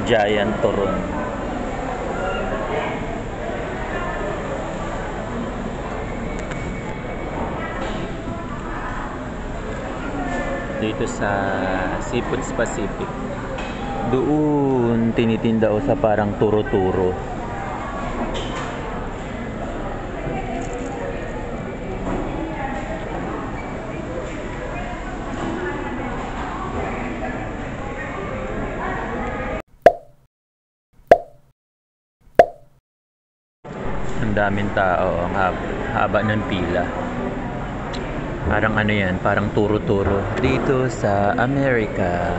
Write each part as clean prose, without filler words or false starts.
giant turon. Dito sa Seafoods Pacific. Doon tinitinda o sa parang turo-turo. Ang daming tao, ang haba ng pila. Parang ano yan, parang turo-turo dito sa Amerika.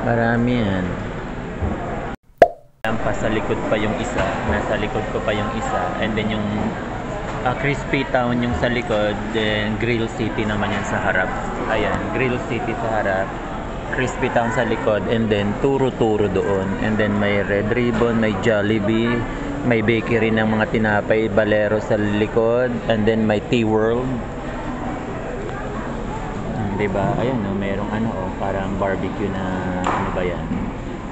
Marami yan. Pa sa likod pa yung isa, nasa likod ko pa yung isa, and then yung Crispy Town yung sa likod, then Grill City naman yan sa harap. Ayan, Grill City sa harap, Crispy Town sa likod, and then turo-turo doon, and then may Red Ribbon, may Jollibee, may bakery ng mga tinapay, Balero sa likod, and then may Tea World. Diba? Ayun, no? Merong ano, oh, parang barbecue na, ano ba yan?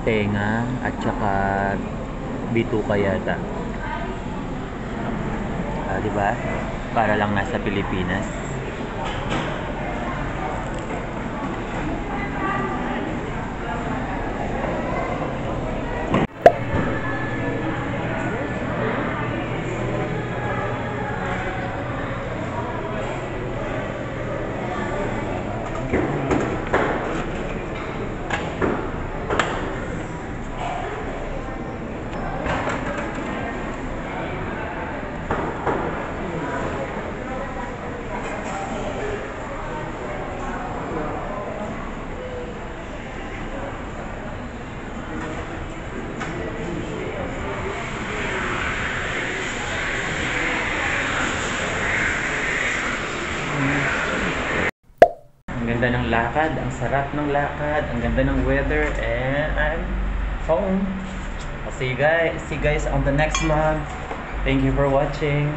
Tenga, at saka bituka yata. Diba? Para lang nasa Pilipinas. Ang ganda ng lakad, ang sarap ng lakad, ang ganda ng weather, and I'm home. I'll see you guys on the next vlog. Thank you for watching.